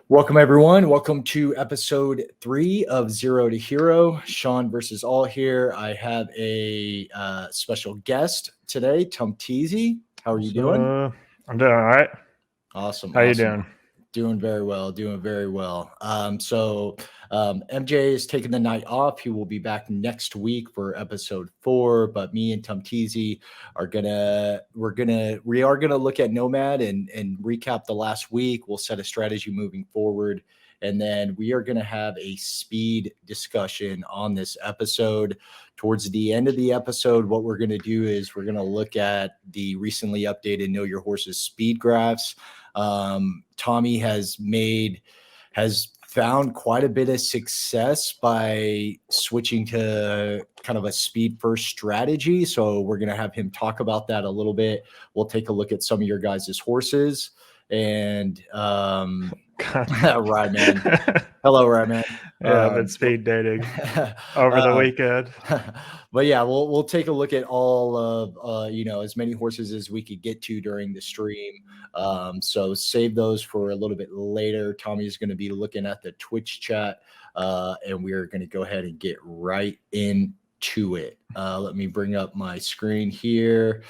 Welcome, everyone. Welcome to episode 3 of Zero to Hero. Sean versus All here. I have a special guest today, Tom Teasy. How are you doing? I'm doing all right. Awesome. How you Awesome. doing? Doing very well. Doing very well. MJ is taking the night off. He will be back next week for episode 4. But me and Tom Teasy we are gonna look at Nomad and recap the last week. We'll set a strategy moving forward. And then we are going to have a speed discussion on this episode. Towards the end of the episode, what we're going to do is we're going to look at the recently updated Know Your Horse's speed graphs. Tommy has found quite a bit of success by switching to kind of a speed first strategy. So we're going to have him talk about that a little bit. We'll take a look at some of your guys' horses and right, man. Hello, right, man. Yeah, I've been speed dating over the weekend. But yeah, we'll take a look at all of as many horses as we could get to during the stream. So save those for a little bit later. Tommy is going to be looking at the Twitch chat, and we're going to go ahead and get right into it. Let me bring up my screen here.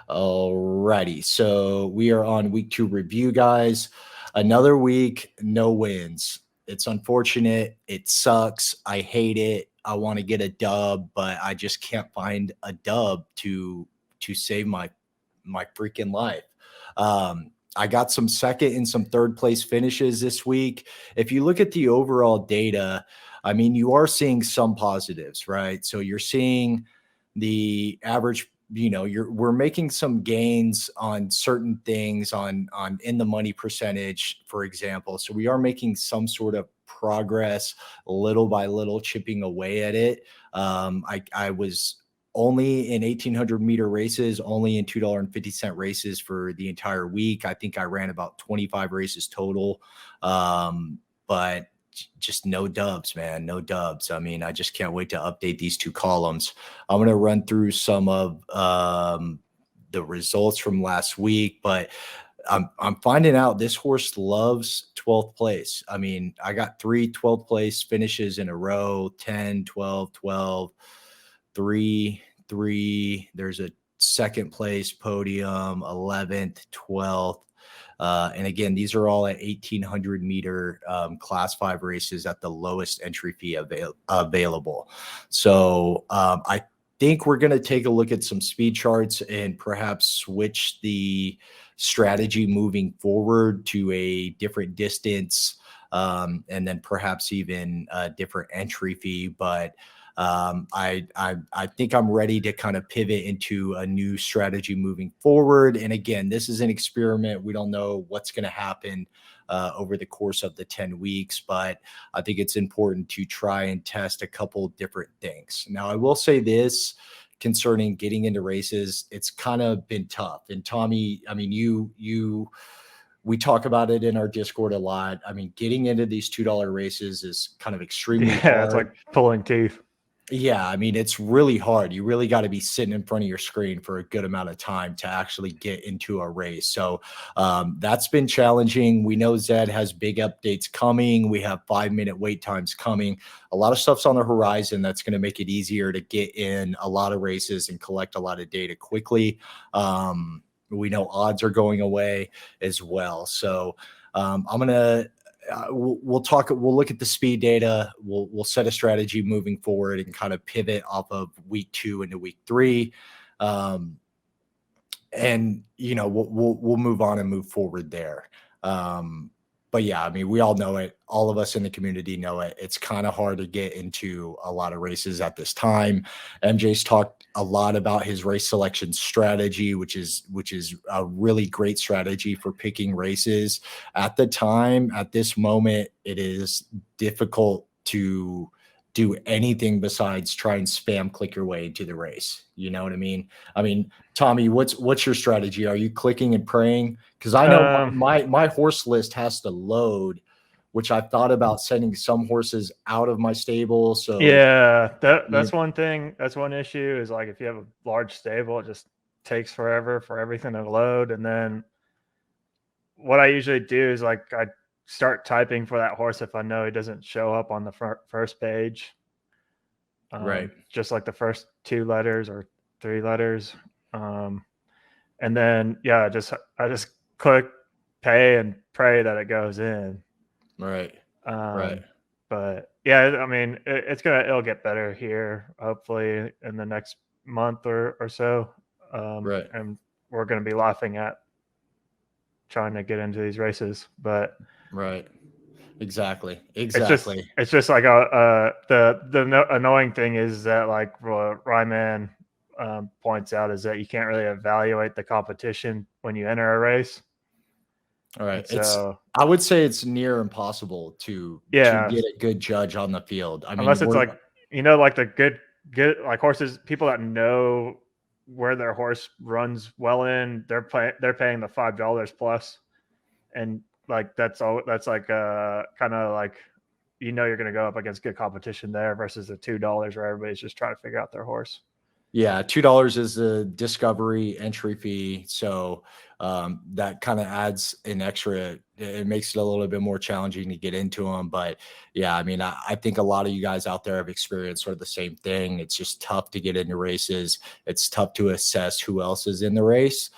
Alrighty, so we are on week 2 review, guys. Another week, no wins. It's unfortunate. It sucks. I hate it. I want to get a dub, but I just can't find a dub to save my freaking life. I got some second and some third place finishes this week. If you look at the overall data, I mean, you are seeing some positives, right? So you're seeing the average, we're making some gains on certain things on in the money percentage, for example. So we are making some sort of progress little by little, chipping away at it. I was only in 1,800 meter races, only in $2.50 races for the entire week. I think I ran about 25 races total. But just no dubs, man. No dubs. I mean, I just can't wait to update these 2 columns. I'm going to run through some of the results from last week, but I'm finding out this horse loves 12th place. I mean, I got 3 12th place finishes in a row, 10, 12, 12, 3, 3. There's a second place podium, 11th, 12th. And again, these are all at 1,800 meter class 5 races at the lowest entry fee available. So I think we're going to take a look at some speed charts and perhaps switch the strategy moving forward to a different distance, and then perhaps even a different entry fee. But I think I'm ready to kind of pivot into a new strategy moving forward. And again, this is an experiment. We don't know what's going to happen over the course of the 10 weeks, but I think it's important to try and test a couple different things. Now, I will say this concerning getting into races, it's kind of been tough. And Tommy, I mean, we talk about it in our Discord a lot. I mean, getting into these $2 races is kind of extremely hard. It's like pulling teeth. Yeah, I mean, it's really hard. You really got to be sitting in front of your screen for a good amount of time to actually get into a race. So that's been challenging. We know Zed has big updates coming. We have 5-minute wait times coming. A lot of stuff's on the horizon that's going to make it easier to get in a lot of races and collect a lot of data quickly. We know odds are going away as well. So I'm going to we'll look at the speed data. We'll set a strategy moving forward and kind of pivot off of week 2 into week 3. And we'll move on and move forward there. But yeah, I mean, we all know it. All of us in the community know it. It's kind of hard to get into a lot of races at this time. MJ's talked a lot about his race selection strategy, which is a really great strategy for picking races. At the time, at this moment, it is difficult to do anything besides try and spam click your way into the race. You know what I mean? I mean, Tommy, what's your strategy? Are you clicking and praying? Because I know my horse list has to load, which I thought about sending some horses out of my stable. So yeah, that's one thing. That's one issue is like if you have a large stable, it just takes forever for everything to load. And then what I usually do is like I start typing for that horse if I know he doesn't show up on the first page. Right. Just like the first 2 letters or 3 letters. And then, yeah, I just click pay and pray that it goes in. Right. Right. But yeah, I mean, it'll get better here, hopefully in the next month or so. Right. And we're going to be laughing at trying to get into these races, but right. Exactly. it's Exactly. just like the annoying thing is that, like Ryman points out, is that you can't really evaluate the competition when you enter a race. All right. So I would say it's near impossible to get a good judge on the field. I mean, unless it's like, like the good like horses, people that know where their horse runs well in, they're paying the $5 plus, and like that's like kind of like, you're going to go up against good competition there versus the $2 where everybody's just trying to figure out their horse. Yeah, $2 is the discovery entry fee, so that kind of adds an extra. It makes it a little bit more challenging to get into them. But yeah, I mean, I think a lot of you guys out there have experienced sort of the same thing. It's just tough to get into races. It's tough to assess who else is in the race.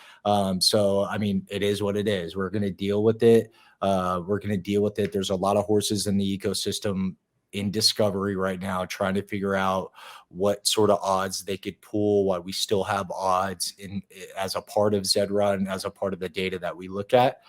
So I mean, it is what it is. We're going to deal with it. There's a lot of horses in the ecosystem in discovery right now, trying to figure out what sort of odds they could pull, while we still have odds in as a part of ZED RUN, as a part of the data that we look at.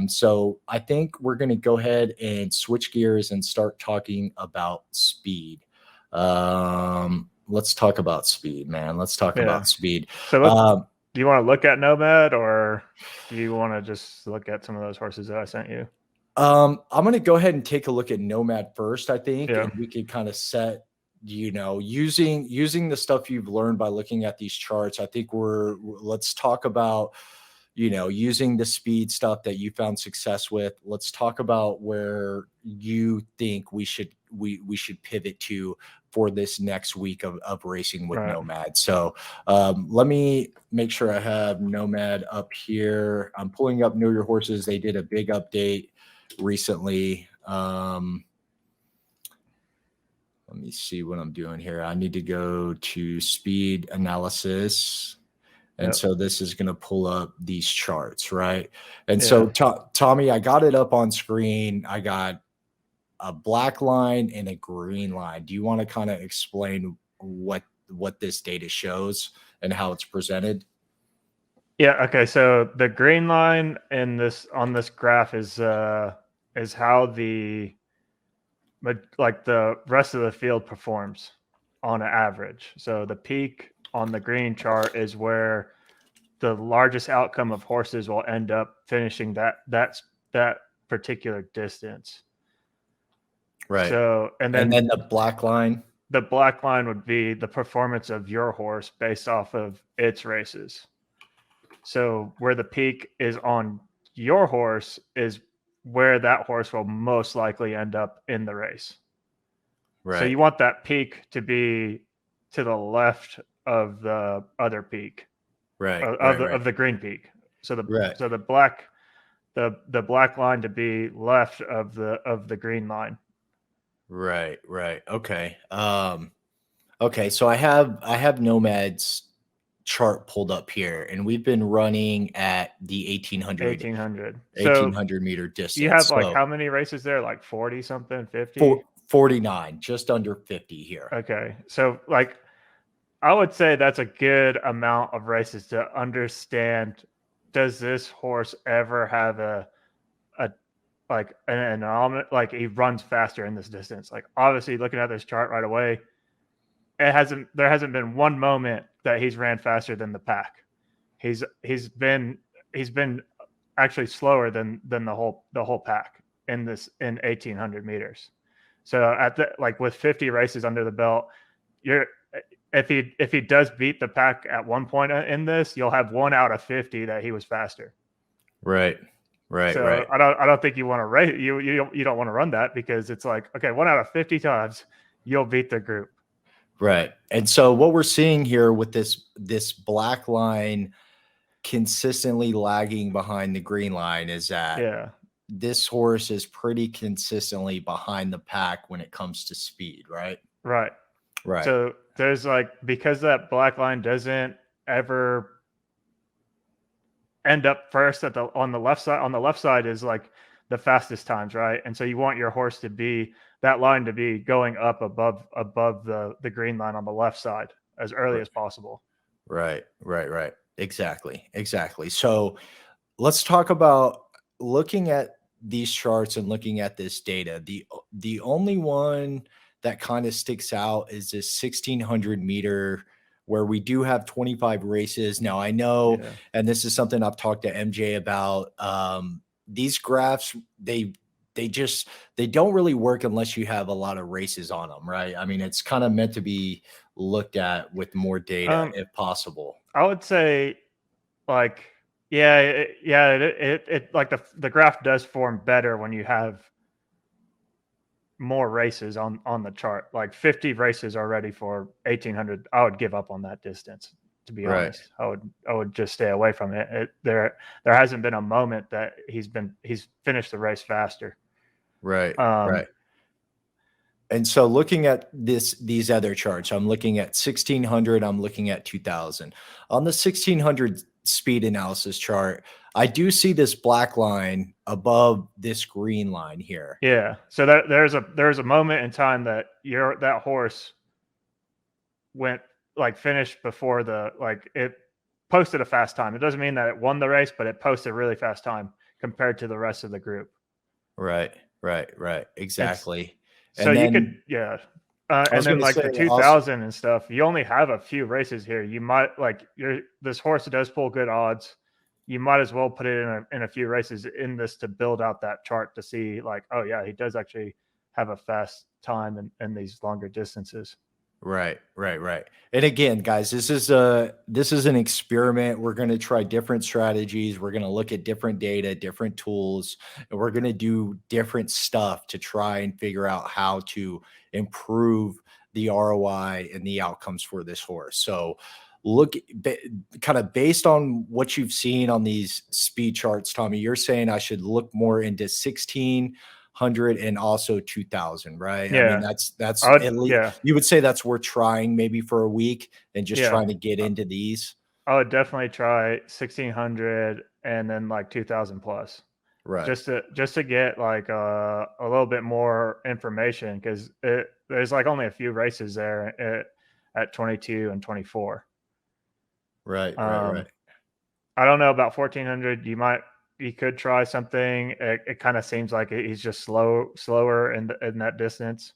So I think we're going to go ahead and switch gears and start talking about speed. Let's talk about speed, man. Let's talk about speed. So do you want to look at Nomad, or do you want to just look at some of those horses that I sent you? I'm going to go ahead and take a look at Nomad first, I think, and we can kind of set, using the stuff you've learned by looking at these charts. I think let's talk about, using the speed stuff that you found success with. Let's talk about where you think we should pivot to for this next week of racing with Nomad. So let me make sure I have Nomad up here. I'm pulling up Know Your Horses. They did a big update recently. Let me see what I'm doing here. I need to go to speed analysis. And so this is going to pull up these charts, right? And so Tommy, I got it up on screen. I got a black line and a green line. Do you want to kind of explain what this data shows and how it's presented? Yeah. Okay. So the green line on this graph is how the rest of the field performs on an average. So the peak on the green chart is where the largest outcome of horses will end up finishing that particular distance. Right. So and then the black line. The black line would be the performance of your horse based off of its races. So where the peak is on your horse is where that horse will most likely end up in the race. Right. So you want that peak to be to the left of the other peak, right? Of the green peak. So the black line to be left of the green line. Right. Okay. Okay. So I have Nomad's chart pulled up here, and we've been running at the 1800 meter distance. You have how many races there? Like 40 something, 50? 49, just under 50 here. Okay. So I would say that's a good amount of races to understand, does this horse ever have an anomaly, like he runs faster in this distance? Like, obviously looking at this chart right away, there hasn't been one moment that he's ran faster than the pack. He's been actually slower than the whole pack in 1800 meters. So with 50 races under the belt, if he does beat the pack at one point in this, you'll have 1 out of 50 that he was faster. Right. So I don't think you want to rate you don't want to run that, because it's like, okay, 1 out of 50 times you'll beat the group. Right. And so what we're seeing here with this black line consistently lagging behind the green line is that this horse is pretty consistently behind the pack when it comes to speed, right? Right. Right. So there's like, because that black line doesn't ever end up first on the left side. On the left side is like the fastest times, right? And so you want your horse to be, that line to be going up above the green line on the left side as early as possible. Right. Exactly. So let's talk about looking at these charts and looking at this data. The only one that kind of sticks out is this 1600-meter where we do have 25 races. Now I know, and this is something I've talked to MJ about. These graphs, they don't really work unless you have a lot of races on them, right? I mean, it's kind of meant to be looked at with more data if possible. I would say, like, it like the graph does form better when you have more races on the chart. Like 50 races already for 1800, I would give up on that distance, to be honest. I would just stay away from it. There hasn't been a moment that he's finished the race faster. Right. And so looking at these other charts, I'm looking at 1600, I'm looking at 2000. On the 1600 speed analysis chart, I do see this black line above this green line here. Yeah. So there's a moment in time that that horse went, like, finished before it posted a fast time. It doesn't mean that it won the race, but it posted a really fast time compared to the rest of the group. Right. Exactly. So and then, you could, and then like the 2000 and stuff, you only have a few races here. You might, like, this horse does pull good odds. You might as well put it in a few races in this to build out that chart to see, like, oh yeah, he does actually have a fast time in these longer distances. Right. And again, guys, this is an experiment. We're going to try different strategies. We're going to look at different data, different tools, and we're going to do different stuff to try and figure out how to improve the ROI and the outcomes for this horse. So look, kind of based on what you've seen on these speed charts, Tommy, you're saying I should look more into 1600 and also 2000, right? Yeah. I mean, that's at least, you would say that's worth trying maybe for a week and just trying to get into these. I would definitely try 1600 and then like 2000 plus, right? Just to get like a little bit more information, because there's like only a few races there at 22 and 24. Right. I don't know about 1400. You could try something. It kind of seems like he's just slower in that distance.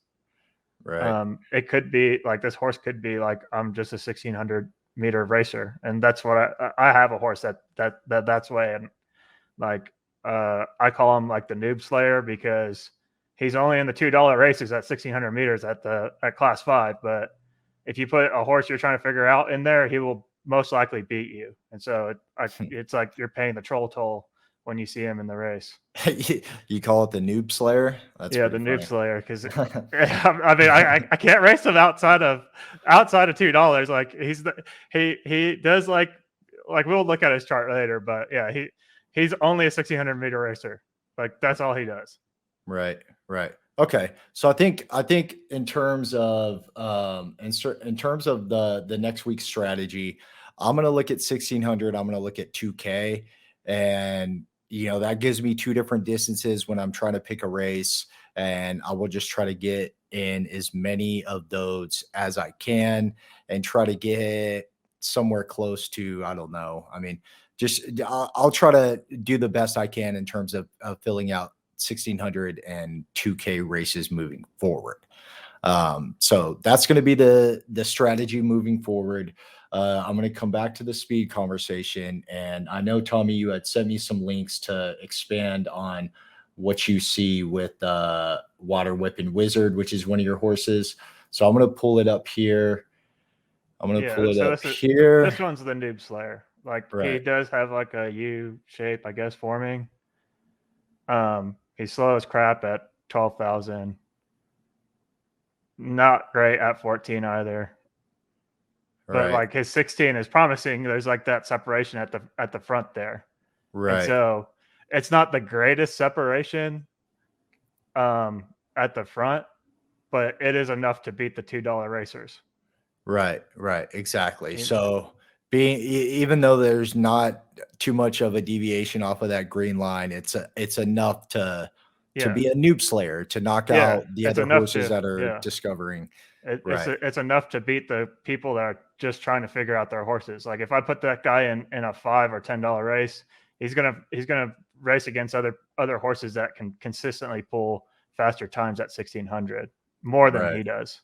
Right. It could be like, this horse could be like, I'm just a 1600-meter racer, and that's what I have a horse that's way. And like, I call him like the noob slayer, because he's only in the $2 races at 1600 meters at class 5. But if you put a horse you're trying to figure out in there, he will most likely beat you. And so it's like you're paying the troll toll when you see him in the race. You call it the noob slayer? That's the noob slayer, because I mean, I can't race him outside of $2. Like, he does like we'll look at his chart later, but yeah, he's only a 1600-meter racer. Like, that's all he does. Right. Okay. So I think in terms of the next week's strategy, I'm going to look at 1600. I'm going to look at 2K, and that gives me two different distances when I'm trying to pick a race, and I will just try to get in as many of those as I can and try to get somewhere close to, I don't know. I mean, I'll try to do the best I can in terms of filling out 1600 and 2K races moving forward. So that's going to be the strategy moving forward. I'm going to come back to the speed conversation, and I know, Tommy, you had sent me some links to expand on what you see with Water Whipping Wizard, which is one of your horses. So I'm going to pull it up here. Here. This one's the noob slayer. Like, he does have like a U shape, I guess, forming. He's slow as crap at 12,000. Not great at 14 either. But like, his 16 is promising. There's like that separation at the front there. Right. And so it's not the greatest separation at the front, but it is enough to beat the $2 racers. Right, exactly. So even though there's not too much of a deviation off of that green line, it's enough to be a noob slayer, to knock out the other horses that are discovering. It's enough to beat the people that are just trying to figure out their horses. Like if I put that guy in a $5 or $10 race, he's gonna race against other horses that can consistently pull faster times at 1600 more than he does.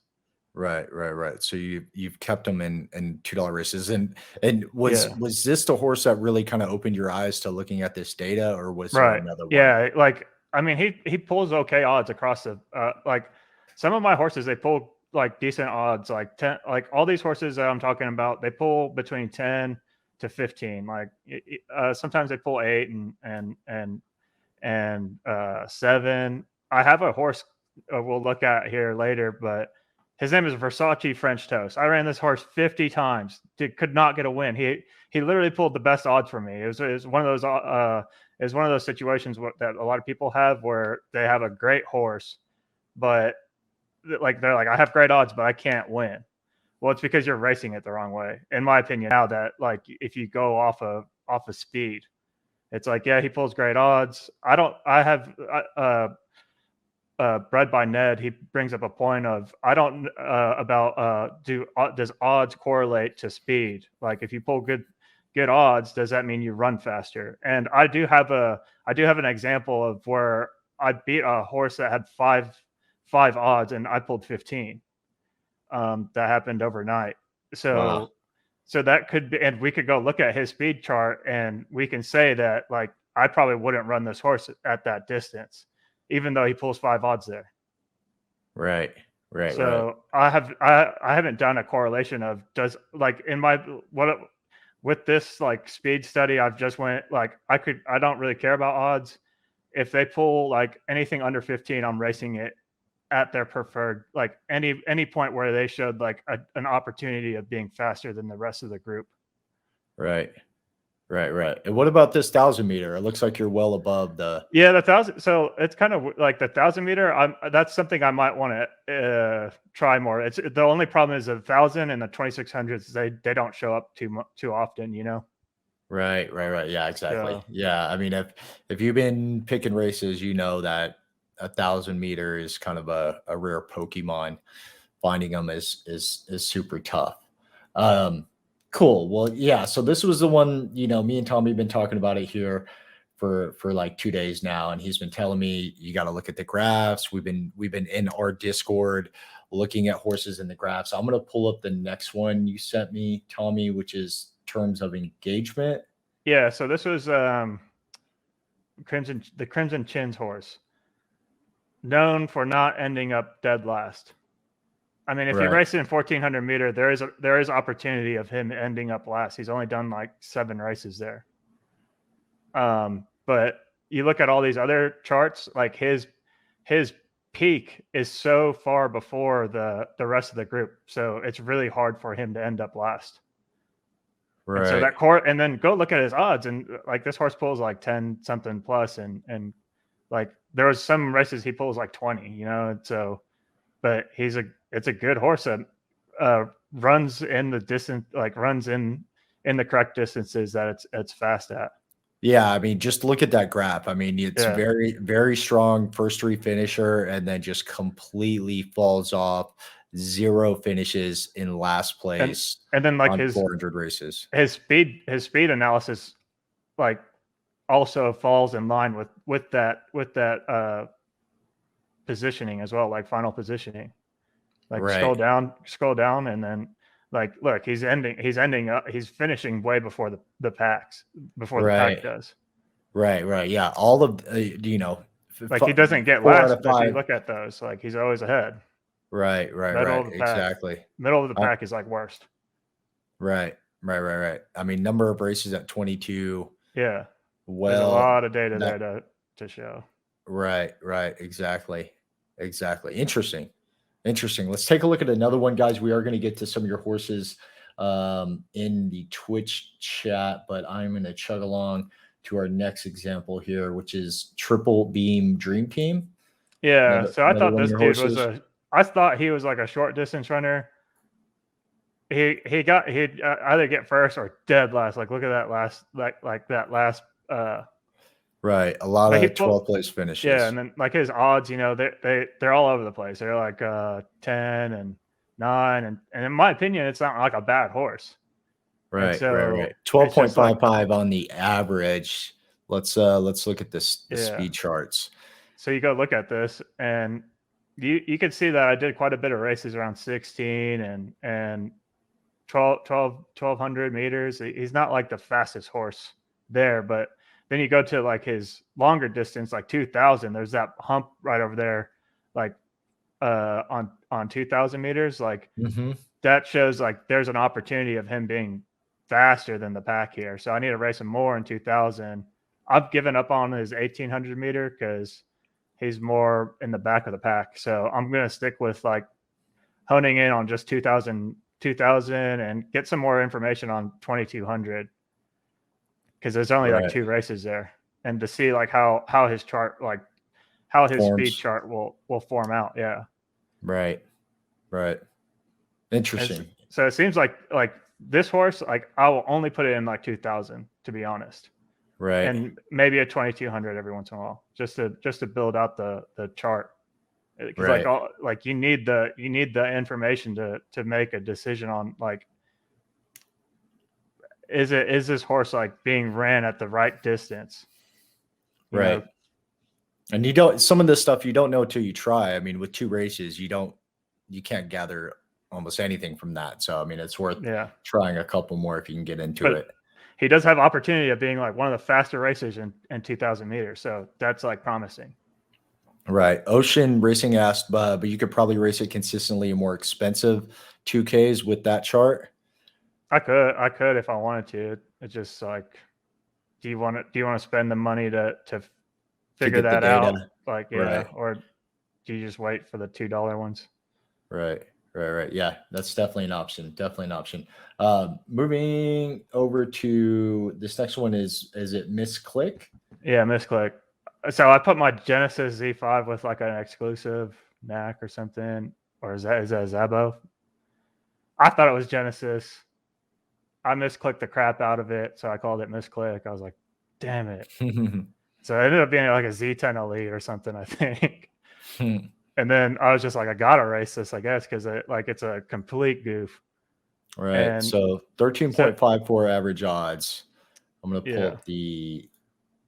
Right. So you've kept them in $2 races, and was this the horse that really kind of opened your eyes to looking at this data, or was there another one? Yeah, like I mean, he pulls okay odds across the like some of my horses, they pull like decent odds, like 10, like all these horses that I'm talking about, they pull between 10 to 15. Like sometimes they pull 8 and 7. I have a horse we'll look at here later, but his name is Versace French Toast. I ran this horse 50 times, could not get a win. He literally pulled the best odds for me. It was one of those situations that a lot of people have where they have a great horse, but like they're like, I have great odds, but I can't win. Well, it's because you're racing it the wrong way, in my opinion. Now that like if you go off of speed, it's like, yeah, he pulls great odds. Bred by Ned, he brings up a point of I don't does odds correlate to speed? Like if you pull good odds, does that mean you run faster? And I do have an example of where I beat a horse that had five odds and I pulled 15. That happened overnight. So that could be, and we could go look at his speed chart and we can say that like I probably wouldn't run this horse at that distance, even though he pulls 5 odds there. Right. So I haven't done a correlation of does like in my with this like speed study, I've just went like I don't really care about odds. If they pull like anything under 15, I'm racing it at their preferred, like any point where they showed like an opportunity of being faster than the rest of the group. Right. And what about this 1,000 meter? It looks like you're well above the 1,000. So it's kind of like the 1,000 meter. That's something I might want to try more. It's the only problem is the 1,000 and the 2,600s. They don't show up too often, you know. Right. Yeah, exactly. So, yeah, I mean, if you've been picking races, you know that 1,000 meter is kind of a rare Pokemon. Finding them is super tough. Cool. Well, yeah. So this was the one, you know, me and Tommy have been talking about it here for like 2 days now, and he's been telling me you got to look at the graphs. We've been in our Discord looking at horses in the graphs. I'm gonna pull up the next one you sent me, Tommy, which is terms of engagement. Yeah. So this was the Crimson Chins horse, known for not ending up dead last. I mean, if you race in 1,400 meter, there is opportunity of him ending up last. He's only done like 7 races there. But you look at all these other charts, like his peak is so far before the rest of the group, so it's really hard for him to end up last. Right. And so and then go look at his odds, and like this horse pulls like 10 something plus, and like there was some races he pulls like 20, you know. And so, but it's a good horse that runs in the distance, like runs in the correct distances that it's fast at. Yeah, I mean, just look at that graph. I mean, it's very, very strong first 3 finisher, and then just completely falls off. 0 finishes in last place, and then like on 400 races. His speed analysis, like, also falls in line with that positioning as well, like final positioning. Like scroll down, and then like look, he's finishing way before the packs, before the pack does. Right. Yeah, all of you know, like he doesn't get last, but if you look at those, like he's always ahead. Right. Exactly. Middle of the pack is like worst. Right. I mean, number of races at 22. Yeah. Well, there's a lot of data there to show. Right. Exactly. Interesting. Let's take a look at another one, guys. We are going to get to some of your horses in the Twitch chat, but I'm going to chug along to our next example here, which is Triple Beam Dream Team. Yeah, so I thought this dude horses. was I thought he was like a short distance runner. He'd either get first or dead last. Like look at that last that last right, a lot of 12th place finishes. Yeah, and then like his odds, you know, they're all over the place. They're like 10 and 9 and in my opinion it's not like a bad horse. Right, so right. 12.55 on the average. Let's look at this speed charts. So you go look at this and you can see that I did quite a bit of races around 16 and 1200 meters. He's not like the fastest horse there, but then you go to like his longer distance, like 2000, there's that hump right over there, like on 2000 meters. Like that shows like there's an opportunity of him being faster than the pack here. So I need to race him more in 2000. I've given up on his 1800 meter because he's more in the back of the pack. So I'm going to stick with like honing in on just 2000 and get some more information on 2200 because there's only like 2 races there, and to see like how his chart, like how his speed chart will form out. Yeah. Right. Interesting. So it seems like this horse, like I will only put it in like 2000 to be honest. Right. And maybe a 2200 every once in a while just to build out the chart. Because like you need the information to make a decision on like is this horse like being ran at the right distance, right? Know? And you don't, some of this stuff you don't know till you try. I mean, with 2 races, you can't gather almost anything from that. So I mean, it's worth trying a couple more if you can get into it. He does have opportunity of being like one of the faster racers in 2000 meters, so that's like promising. Right. Ocean Racing asked, but you could probably race it consistently in more expensive 2Ks with that chart. I could if I wanted to. It's just like, do you want to spend the money to figure that out? Like, yeah, or do you just wait for the $2 ones? Right. Yeah, that's definitely an option. Moving over to this next one is it Misclick? Yeah, Misclick. So I put my Genesis Z5 with like an exclusive knack or something, or is that Zabo? I thought it was Genesis. I misclicked the crap out of it, so I called it Misclick. I was like, damn it. So it ended up being like a Z10 Elite or something, I think. And then I was just like, I gotta race this, I guess, because it's a complete goof. Right. And so 13.54 average odds. I'm gonna pull up the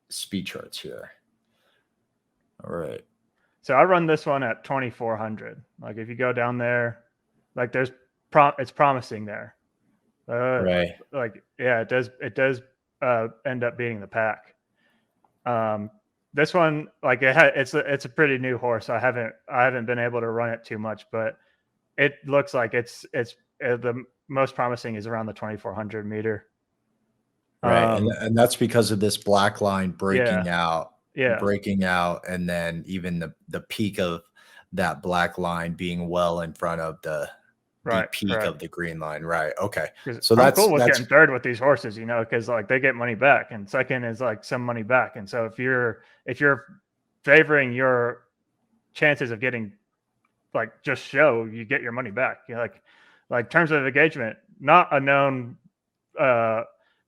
speed charts here. All right. So I run this one at 2400. Like if you go down there, like it's promising there. Right. Like it does end up beating the pack. This one, like it's a pretty new horse. I haven't been able to run it too much, but it looks like it's the most promising is around the 2400 meter. Right. And that's because of this black line breaking out. Breaking out, and then even the peak of that black line being well in front of the peak of the green line. Right. Okay. So that's cool with getting third with these horses, you know, because like they get money back, and second is like some money back. And so if you're favoring your chances of getting like just show, you get your money back. You know, like terms of engagement, not a known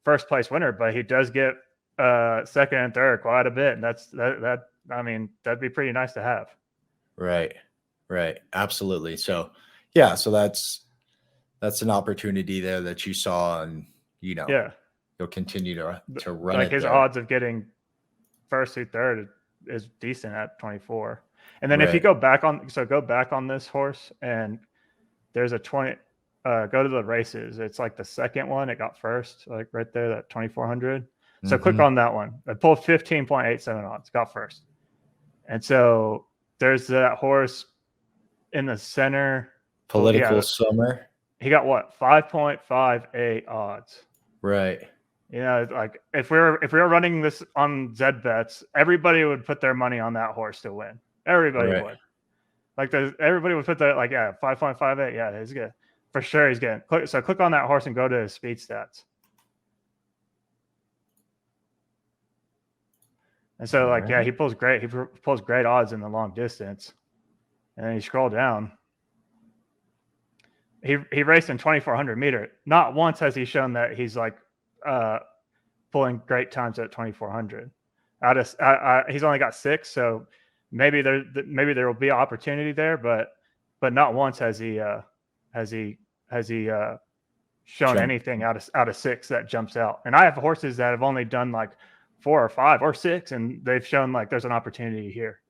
first place winner, but he does get second and third quite a bit, and that I mean that'd be pretty nice to have. Right Absolutely. So yeah, so that's an opportunity there that you saw, and you'll continue to run like it his there. odds of getting first through third is decent at 24. And then if you go back on this horse, and there's a 20 go to the races, it's like the second one, it got first, like right there, that 2400. So click on that one. I pulled 15.87 odds, got first. And so there's that horse in the center. Political Summer. He got what? 5.58 odds. Right. You know, like if we were running this on Zed Bets, everybody would put their money on that horse to win. Everybody would. Like everybody would put that 5.58. Yeah, he's good. For sure he's good. So click on that horse and go to his speed stats. And so like, yeah, he pulls great odds in the long distance. And then you scroll down. He raced in 2,400 meter. Not once has he shown that he's like pulling great times at 2,400. He's only got 6, so maybe there will be opportunity there, but not once has he shown anything out of 6 that jumps out. And I have horses that have only done like 4 or 5 or 6, and they've shown like there's an opportunity here.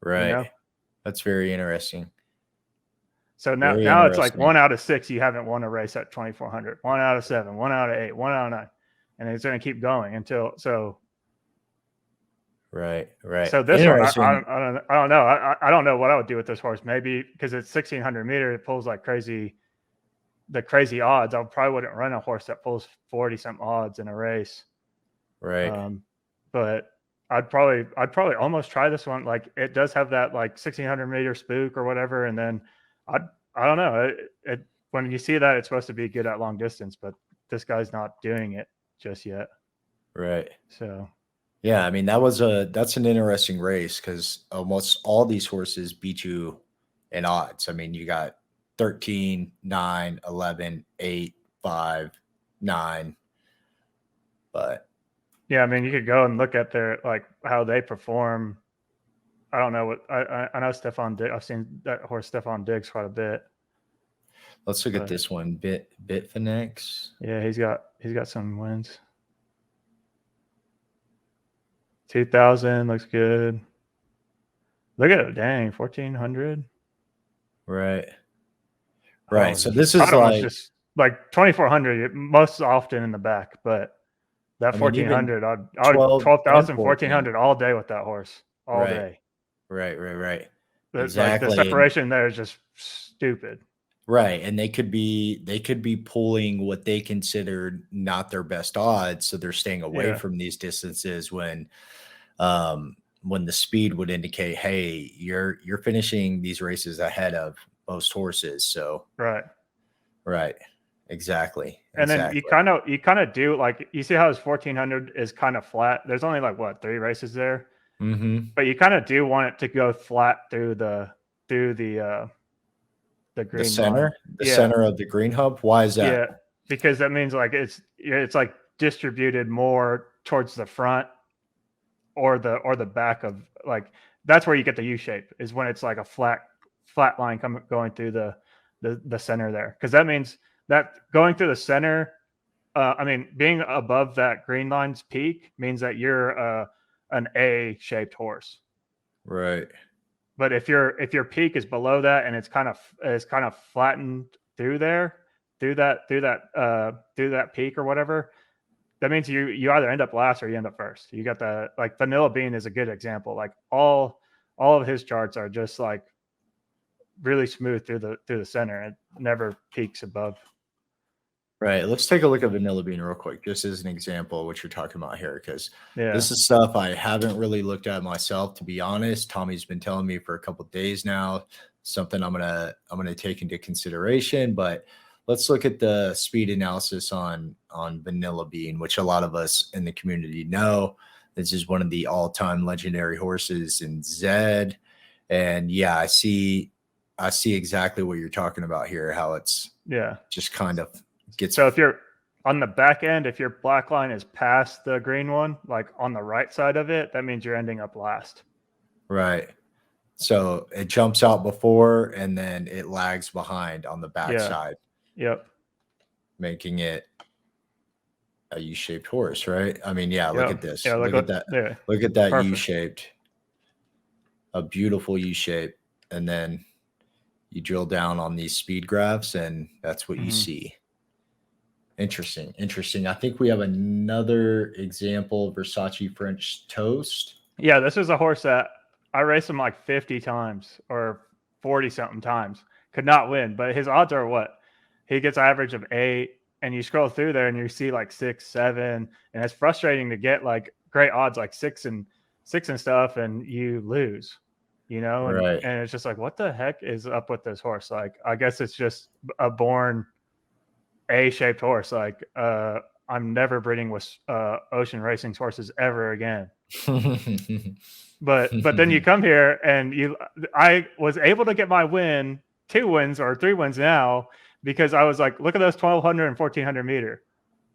Right. You know? That's very interesting. So now it's like 1 out of 6 you haven't won a race at 2,400. 1 out of 7, 1 out of 8, 1 out of 9, and it's going to keep going until so. Right. So this one, I don't know. I don't know what I would do with this horse. Maybe because it's 1,600 meter, it pulls like crazy. The crazy odds. I probably wouldn't run a horse that pulls 40 something odds in a race. Right. But I'd probably almost try this one. Like it does have that like 1,600 meter spook or whatever, and then I don't know. When you see that, it's supposed to be good at long distance, but this guy's not doing it just yet. Right. So. Yeah, I mean that's an interesting race because almost all these horses beat you in odds. I mean, you got 13, 9, 11, 8, 5, 9. But yeah, I mean, you could go and look at their like how they perform. I don't know what I know Stefan Diggs. I've seen that horse Stefan Diggs quite a bit. Let's look at this one. Bitfinex. Yeah, he's got some wins. 2,000 looks good. Look at it, dang, 1,400. Right. Right. So this is like just like 2,400 most often in the back, but that 1,400, I'd 12,000, 1,400 all day with that horse all day. Right. Exactly. Like the separation there is just stupid. Right. And they could be pulling what they considered not their best odds. So they're staying away from these distances when the speed would indicate, hey, you're finishing these races ahead of most horses. So right. Exactly. And then you kind of do like, you see how his 1,400 is kind of flat. There's only like 3 races there, but you kind of do want it to go flat through the green center, center of the green hub. Why is that? Yeah, because that means like it's like distributed more towards the front or the back of like that's where you get the U shape is when it's like a flat line going through the center there, because that means that going through the center, being above that green line's peak means that you're an A shaped horse, right? But if your peak is below that and it's kind of flattened through that peak or whatever, that means you either end up last or you end up first. You got the like Vanilla Bean is a good example. Like all of his charts are just like really smooth through the center and never peaks above. Right. Let's take a look at Vanilla Bean real quick, just as an example of what you're talking about here, because this is stuff I haven't really looked at myself, to be honest. Tommy's been telling me for a couple of days now, something I'm gonna take into consideration. But let's look at the speed analysis on Vanilla Bean, which a lot of us in the community know. This is one of the all-time legendary horses in ZED. And yeah, I see exactly what you're talking about here, how it's just kind of gets. So if you're on the back end, if your black line is past the green one, like on the right side of it, that means you're ending up last. Right. So it jumps out before and then it lags behind on the back side. Yep. Making it a U-shaped horse, right? I mean, look at this. Look at that. Yeah. Look at that. Perfect. U-shaped. A beautiful U-shape. And then you drill down on these speed graphs and that's what you see. Interesting. I think we have another example, Versace French Toast. Yeah, this is a horse that I raced him like 50 times or 40 something times. Could not win, but his odds are what? He gets average of 8, and you scroll through there and you see like 6, 7, and it's frustrating to get like great odds like 6 and stuff, and you lose, and it's just like, what the heck is up with this horse? Like, I guess it's just a born A-shaped horse. Like, I I'm never breeding with ocean racing horses ever again. But then you come here and I was able to get my win, 2 wins or 3 wins now, because I was like, look at those 1200 and 1400 meter.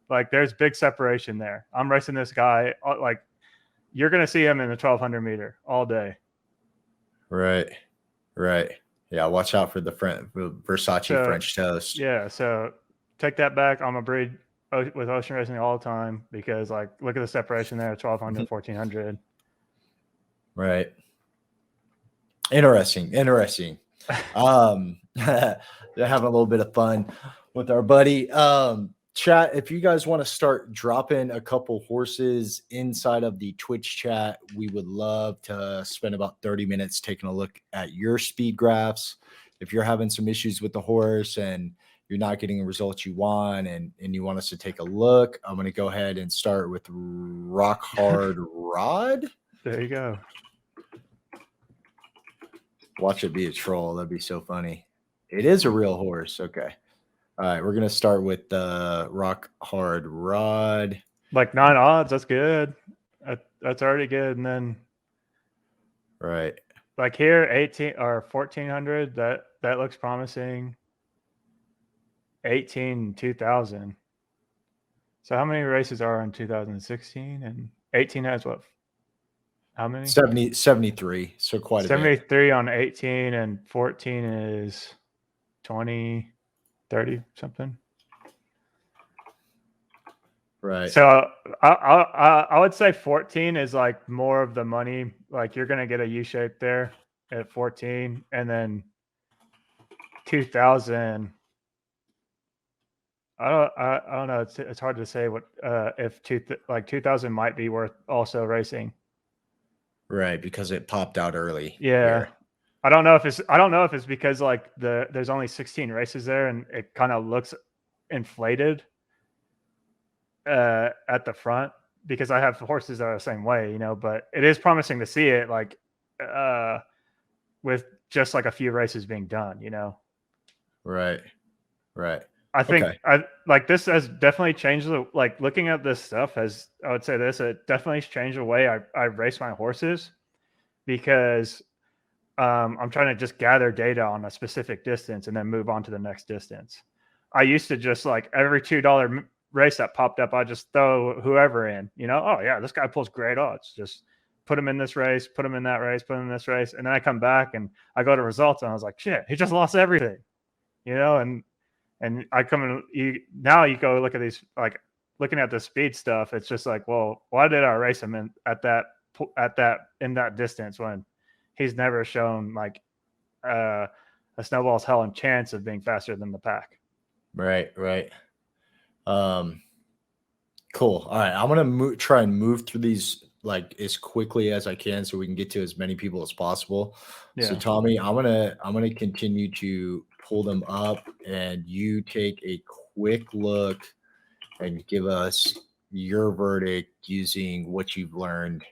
Like there's big separation there. I'm racing this guy. Like you're going to see him in the 1200 meter all day. Right. Yeah. Watch out for the Versace French toast. Yeah. So take that back. I'm a breed with ocean racing all the time because like, look at the separation there, 1200, 1400. Right. Interesting. Having a little bit of fun with our buddy. Chat, if you guys want to start dropping a couple horses inside of the Twitch chat, we would love to spend about 30 minutes taking a look at your speed graphs. If you're having some issues with the horse and you're not getting the results you want and you want us to take a look, I'm going to go ahead and start with Rock Hard Rod. There you go. Watch it be a troll. That'd be so funny. It is a real horse. Okay. All right. We're going to start with the Rock Hard Rod. Like 9 odds. That's good. That's already good. And then. Right. Like here, 18 or 1400. That looks promising. 18, 2000. So how many races are in 2016? And 18 has what? How many? 73. So quite 73 on 18, and 14 is 20, 30 something. Right. So I would say 14 is like more of the money. Like you're going to get a U shape there at 14, and then 2000. I don't know. It's hard to say what if 2000 might be worth also racing. Right, because it popped out early. Yeah. Here. I don't know if it's because like there's only 16 races there and it kind of looks inflated at the front, because I have horses that are the same way, but it is promising to see it like with just like a few races being done, Right. I think this has definitely changed looking at this stuff it definitely changed the way I race my horses, because I'm trying to just gather data on a specific distance and then move on to the next distance. I used to just like every $2 race that popped up, I just throw whoever in, oh yeah, this guy pulls great odds. Just put him in this race, put him in that race, put him in this race. And then I come back and I go to results and I was like, shit, he just lost everything, and I come in, now you go look at these, like looking at the speed stuff. It's just like, well, why did I race him in that distance when he's never shown like a snowball's hell and chance of being faster than the pack? Right. Cool. All right. I'm going to try and move through these like as quickly as I can so we can get to as many people as possible. Yeah. So Tommy, I'm going to continue to pull them up and you take a quick look and give us your verdict using what you've learned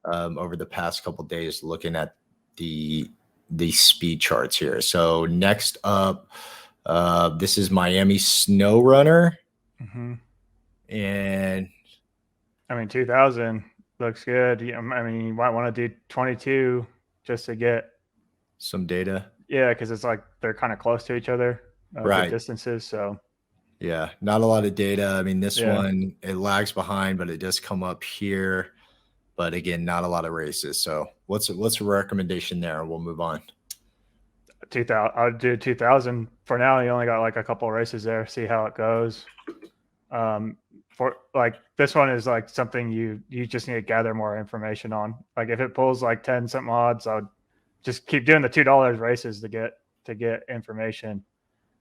over the past couple of days looking at the speed charts here. So next up, this is Miami Snow Runner. Mm-hmm. And I mean, 2000 looks good. I mean, you might want to do 22 just to get some data. Yeah, because it's like they're kind of close to each other, right? The distances. So yeah, not a lot of data. I mean, this one, it lags behind, but it does come up here. But again, not a lot of races. So what's a recommendation there? We'll move on. 2000. I'll do 2000 for now. You only got like a couple of races there. See how it goes. For like this one is like something you just need to gather more information on. Like if it pulls like 10 something odds, I would just keep doing the $2 races to get information.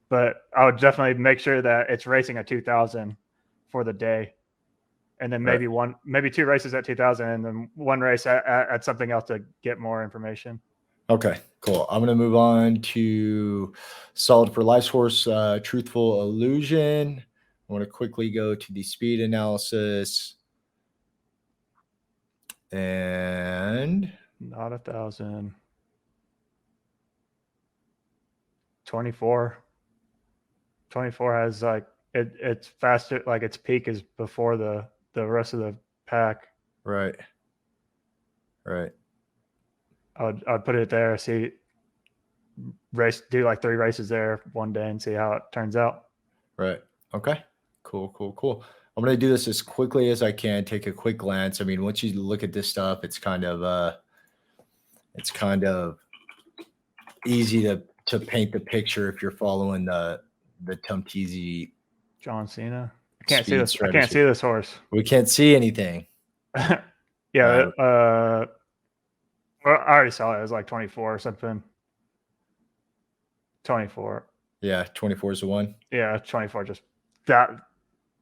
But I would definitely make sure that it's racing at 2000 for the day. And then maybe 2 races at 2000 and then 1 race at something else to get more information. Okay, cool. I'm going to move on to Solid for Life's Horse, Truthful Illusion. I want to quickly go to the speed analysis. And not 1,000. 24 has like it's faster. Like its peak is before the rest of the pack. Right. I'd put it there. See, do like 3 races there one day and see how it turns out. Right. Okay. Cool. I'm going to do this as quickly as I can. Take a quick glance. I mean, once you look at this stuff, it's kind of easy to paint the picture if you're following the Tumteezy John Cena. I can't see speed this. strategy. I can't see this horse. We can't see anything. Yeah. Well, I already saw it. It was like 24 or something. 24. Yeah, 24 is the one. Yeah, 24. Just that.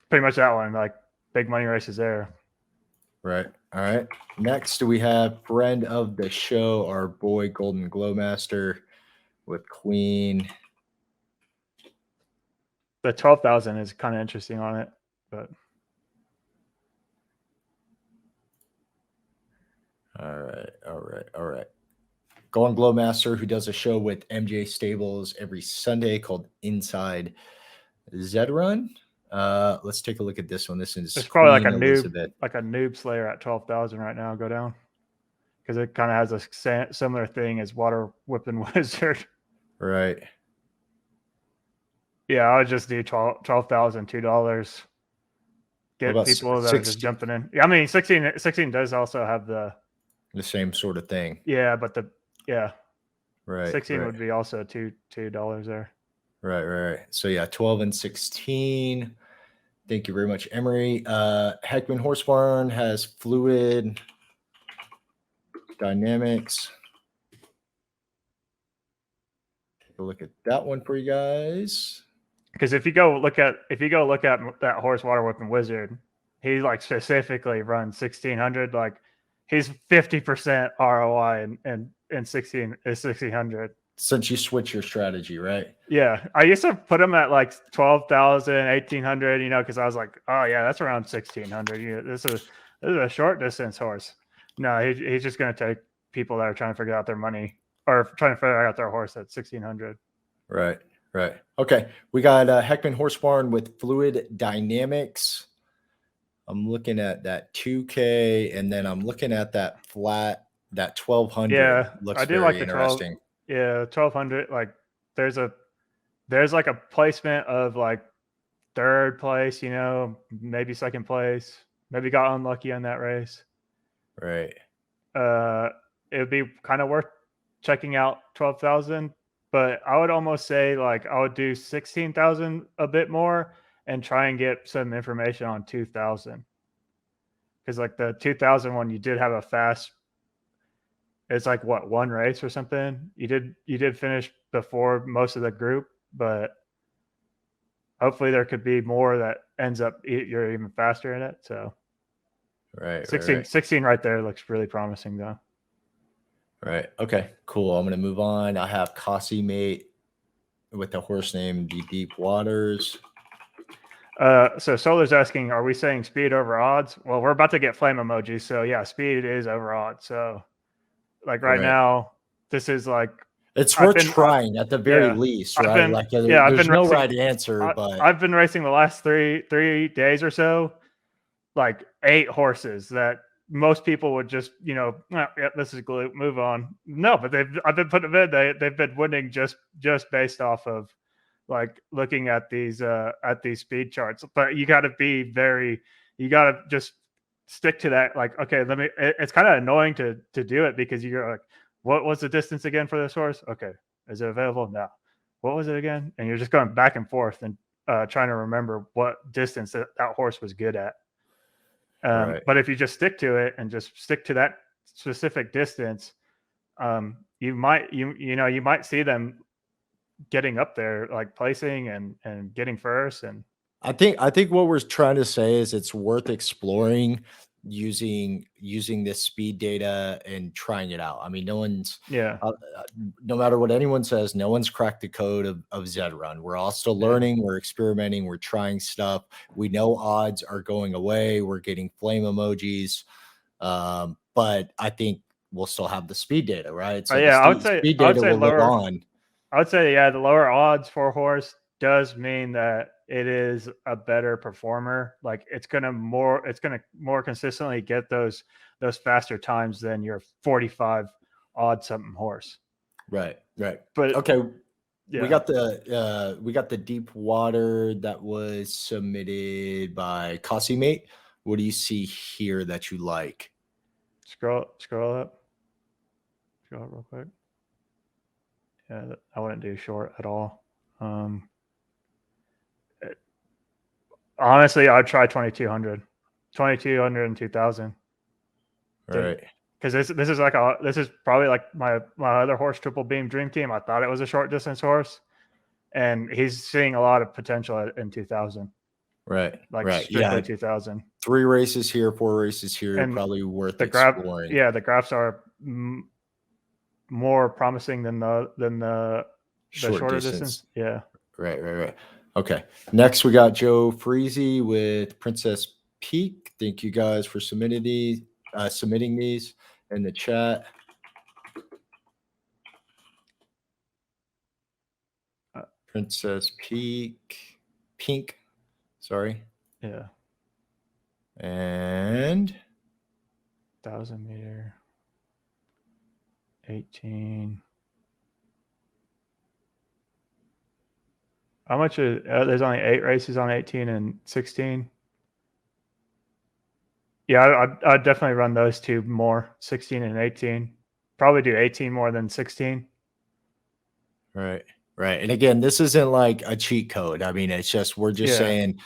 Pretty much that one. Like big money races there. Right. All right. Next, we have friend of the show, our boy Golden Glowmaster with Queen. The 12,000 is kind of interesting on it, but. All right. Golden Glowmaster, who does a show with MJ Stables every Sunday called Inside ZED Run. Let's take a look at this one. This is it's probably Queen Elizabeth. like a noob slayer at 12,000 right now. Go down because it kind of has a similar thing as Water Whipping Wizard. Right. Yeah, I would just do $12,000, $2. Get people that 16? are just jumping in. Yeah, I mean 16 does also have the same sort of thing. Yeah, but right 16 would be also $2 there. Right. So yeah, 12 and 16. Thank you very much, Emery. Heckman Horse Barn has fluid dynamics. Take a look at that one for you guys. Because if you go look at that horse Water Whipping Wizard, he like specifically runs 1600. Like he's 50% ROI and 1600. Since you switch your strategy, right? Yeah, I used to put him at like 12,000, 1,800. Because I was like, oh yeah, that's around 1,600. This is a short distance horse. No, he's just going to take people that are trying to figure out their money or trying to figure out their horse at 1,600. Right. Okay, we got Heckman Horse Barn with fluid dynamics. I'm looking at that 2K, and then I'm looking at that flat, that 1,200. Yeah, looks I do very like the interesting. 12. Yeah, 1,200. Like there's like a placement of like 3rd place. Maybe 2nd place. Maybe got unlucky on that race. Right. It would be kind of worth checking out 12,000. But I would almost say like I would do 16,000 a bit more and try and get some information on 2,000. Because like the 2,000 one, you did have a fast. It's like what, 1 race or something. You did finish before most of the group, but hopefully there could be more that ends up you're even faster in it. So right. 16 right there looks really promising though. Right. Okay, cool. I'm going to move on. I have Kasi Mate with the horse named the Deep Waters. So Solar's asking, are we saying speed over odds? Well, we're about to get flame emojis. So yeah, speed is over odds. So like right now, this is like. It's worth trying at the very least, right? There's no right answer, but. I've been racing the last three days or so, like 8 horses that most people would just, this is glue, move on. No, but I've been putting them in. They've been winning just based off of like looking at these speed charts. But you got to just stick to that. Like, okay, it's kind of annoying to do it because you're like, what was the distance again for this horse? Okay, is it available? No. What was it again? And you're just going back and forth and trying to remember what distance that horse was good at. Right. But if you just stick to it and just stick to that specific distance, you might see them getting up there, like placing and getting first. And I think what we're trying to say is it's worth exploring using this speed data and trying it out. I mean, no matter what anyone says, no one's cracked the code of ZED Run. We're all still learning, we're experimenting, we're trying stuff. We know odds are going away, we're getting flame emojis, but I think we'll still have the speed data, right? So I would say lower. I would say the lower odds for a horse does mean that it is a better performer. Like it's gonna more consistently get those faster times than your 45 odd something horse. Right. But okay, yeah, we got the deep water that was submitted by Cosimate. What do you see here that you like? scroll up real quick. Yeah, I wouldn't do short at all. Honestly, I'd try 2200 and 2000. Right. Because this is probably like my other horse, Triple Beam Dream Team. I thought it was a short distance horse, and he's seeing a lot of potential in 2000. Right. Like right. strictly 2000. 3 races here, 4 races here, And probably worth the exploring. the graphs are more promising than the shorter distance. Yeah. Right. Okay. Next, we got Joe Freezy with Princess Peak. Thank you guys for submitting these in the chat. Princess Pink. Sorry. Yeah. And 1000 meter. 18. How much is there's only 8 races on 18 and 16. Yeah, I'd definitely run those two more, 16 and 18. Probably do 18 more than 16. Right. And again, this isn't like a cheat code. I mean, it's just we're just saying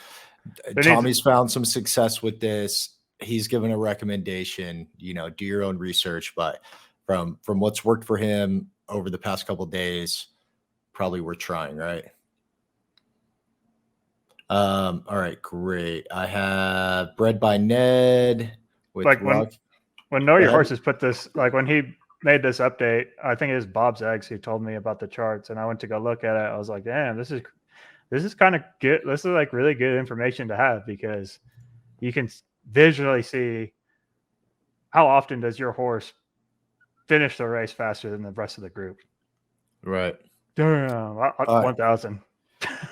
Tommy's found some success with this. He's given a recommendation, do your own research, but from what's worked for him over the past couple of days, probably worth trying, right? All right, great. I have Bred by Ned with like when Know Your Horses put this, like when he made this update, I think it was Bob's Eggs who told me about the charts, and I went to go look at it. I was like, damn, this is kind of good. This is like really good information to have, because you can visually see how often does your horse finish the race faster than the rest of the group. Right. Damn, 1,000.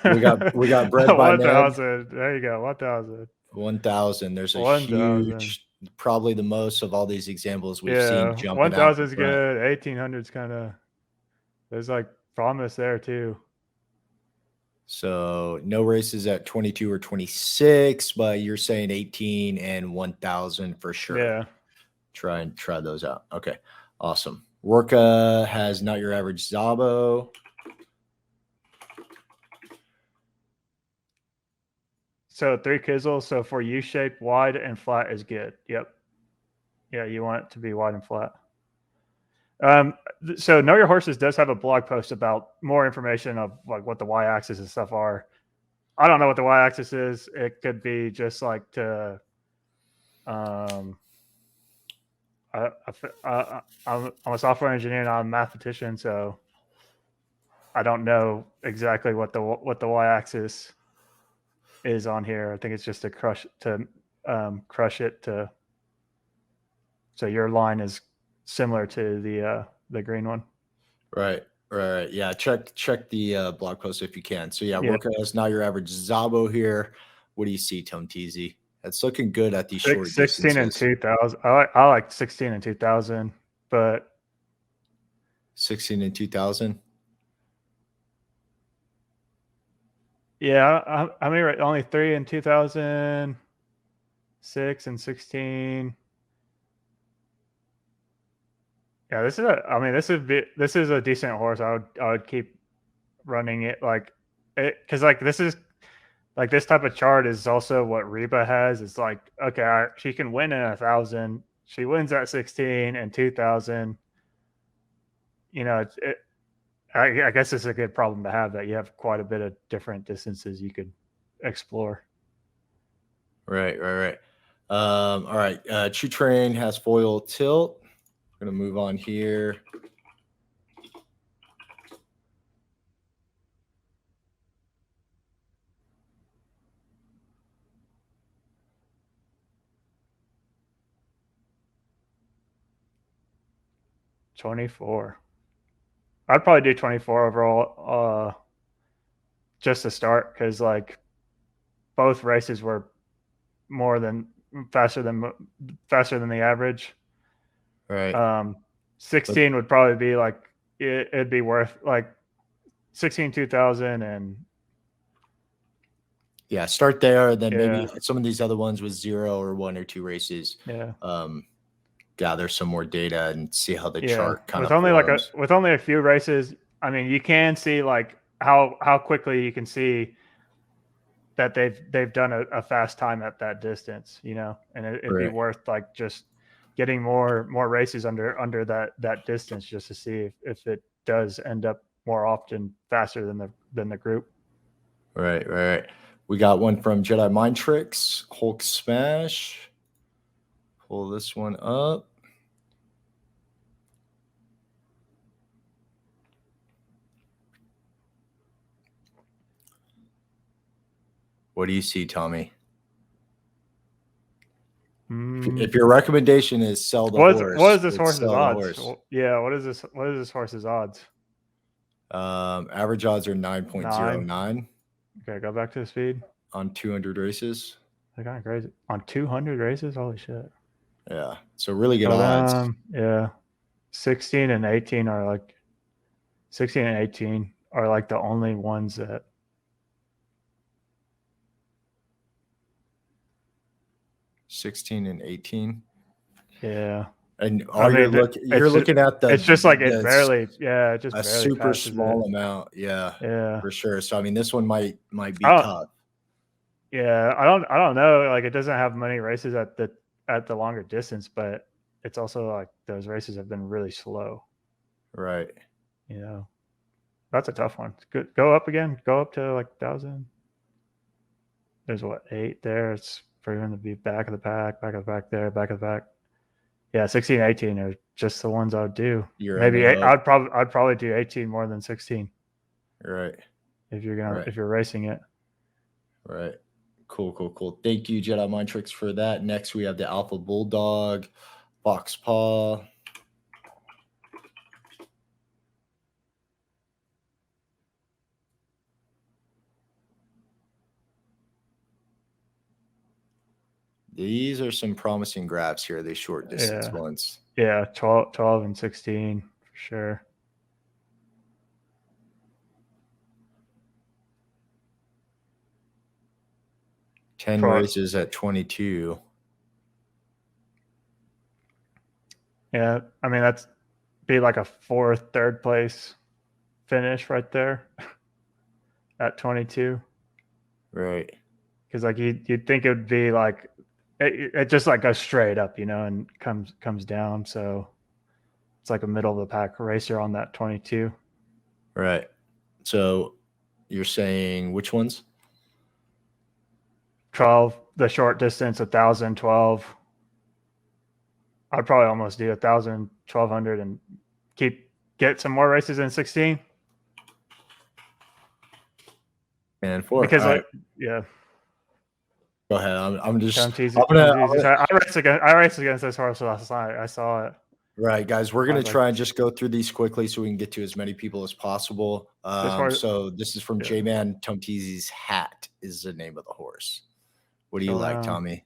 We got Bred by 1,000. There you go. 1,000. 1,000. There's a 1, huge, probably the most of all these examples we've seen jumping 1,000 is good. 1,800 is kind of, there's like promise there too. So no races at 22 or 26, but you're saying 18 and 1,000 for sure. Yeah. Try those out. Okay. Awesome. Worka has Not Your Average Zabo. So 3 Kizzle. So for U-shape, wide and flat is good. Yep. Yeah, you want it to be wide and flat. So Know Your Horses does have a blog post about more information of like what the y-axis and stuff are. I don't know what the y-axis is. It could be just like to I'm a software engineer, not a mathematician, so I don't know exactly what the y-axis is on here. I think it's just to crush it to, so your line is similar to the green one. Right. Yeah, check the blog post if you can. So yeah, Worka has Not Your Average Zabo here. What do you see, Tom Teasy? It's looking good at these short 16 distances. And 2,000. I like 16 and 2,000, but 16 and 2,000. Yeah, I mean, only 3 and 2,000, 6 and 16. Yeah, this is a decent horse. I would keep running it, like it, because like this is like this type of chart is also what Reba has. It's like, okay, she can win in 1,000. She wins at 16 and 2,000. I guess it's a good problem to have, that you have quite a bit of different distances you could explore. Right. All right. True Train has foil tilt. We're going to move on here. $24. I'd probably do 24 overall, just to start, because like both races were faster than the average. Right. 16 would probably be like it'd be worth like 16 2000 and yeah, start there, and then maybe some of these other ones with 0 or 1 or 2 races. Yeah. Gather some more data and see how the chart kind with of only forms. with only a few races. I mean, you can see like how quickly you can see that they've done a fast time at that distance, you know, and it'd be worth like just getting more races under that distance just to see if it does end up more often faster than the group. Right. We got one from Jedi Mind Tricks, Hulk Smash. Pull this one up. What do you see, Tommy? If your recommendation is sell the horse, what is this horse's odds? Yeah, what is this horse's odds? Average odds are 9.09. Okay, go back to the speed. On 200 races. They're kind of crazy. On 200 races? Holy shit. Yeah, so really good odds. Yeah. 16 and 18 are like the only ones that. $16 and $18. Yeah. And you're looking at the. It's just like it barely. Yeah, it just a barely super small amount. Yeah. For sure. So I mean, this one might be tough. Yeah, I don't know. Like, it doesn't have many races at the longer distance, but it's also like those races have been really slow. Right. You know, that's a tough one. Good. Go up again. Go up to like 1,000. There's 8 there. It's for him to be back of the pack there, back of the pack. Yeah, 16, 18 are just the ones I would do. Maybe I'd probably do 18 more than 16. Right. If you're racing it. Right. Cool. Thank you, Jedi Mind Tricks, for that. Next, we have the Alpha Bulldog, Fox Paw. These are some promising graphs here, these short distance ones. Yeah, 12 and 16 for sure. Ten races at 22. Yeah, I mean, that's be like a 4th, 3rd place finish right there at 22. Right. Because like you'd think it would be like it just like goes straight up, you know, and comes down. So it's like a middle of the pack racer on that 22. Right. So you're saying which ones? 12, the short distance, 1,000, 12. I'd probably almost do 1,000, 1,200 and get some more races in 16. And 4. Because yeah. Go ahead. I'm teasing. I raced against this horse last night. I saw it. Right, guys. We're gonna try and just go through these quickly so we can get to as many people as possible. So this is from J-Man Tomteezy's Hat is the name of the horse. What do you like, Tommy?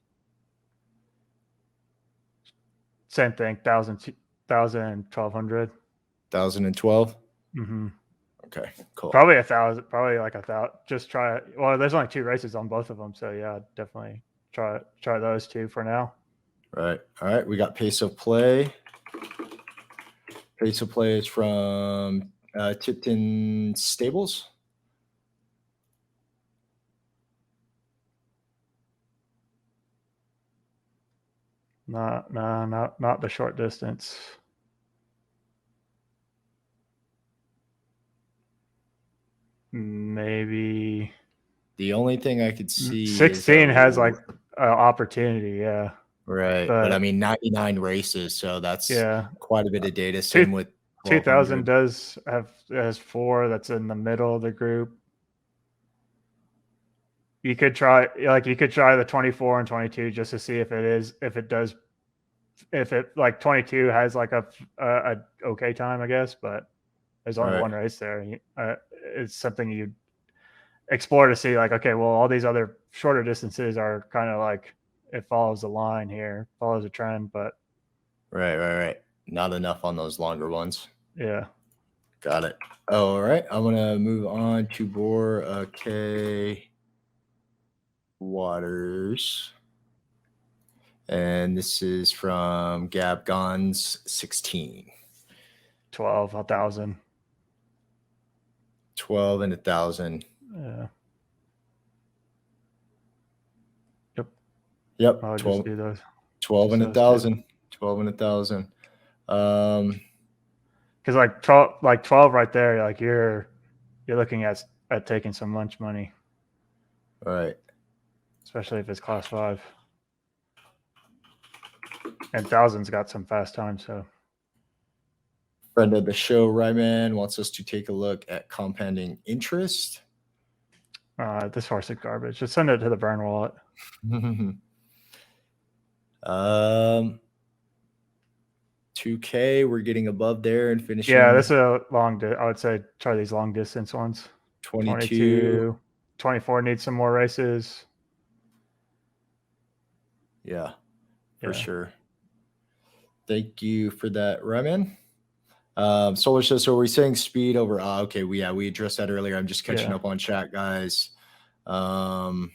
Same thing. 1,000, 1,200. 1,012. Mm-hmm. Okay, cool. Probably 1,000. Probably like 1,000. Just try it. Well, there's only 2 races on both of them, so yeah, definitely try those 2 for now. Right. All right. We got Pace of Play. Pace of Play is from Tipton Stables. Not the short distance. Maybe the only thing I could see 16 has like an opportunity, yeah. Right. But I mean 99 races, so that's quite a bit of data. Same with 2,000 has 4 that's in the middle of the group. You could try the 24 and 22 just to see if it like 22 has like a okay time, I guess, but there's only one race there. It's something explore to see like, okay, well, all these other shorter distances are kind of like it follows the line here, follows a trend, but right. Not enough on those longer ones. yeah. Got it. All right. I'm gonna move on to Bor K Waters. And this is from Gab Gons 16. 12, 1,000. 12 and 1,000. Yeah. Yep. I'll 12, just do those. 12 and 1,000. 12 and 1,000. Because like 12 right there, like you're looking at taking some lunch money. Right. Especially if it's class 5. And 1,000's got some fast time, so. Friend of the show, Ryman, wants us to take a look at compounding interest. This horse is garbage. Just send it to the burn wallet. 2K, we're getting above there and finishing. Yeah, this is a long. I would say try these long distance ones. 22, 24 needs some more races. Yeah, for sure. Thank you for that, Ryman. Solar says, so are we saying speed over? Okay, we addressed that earlier. I'm just catching up on chat, guys. Bella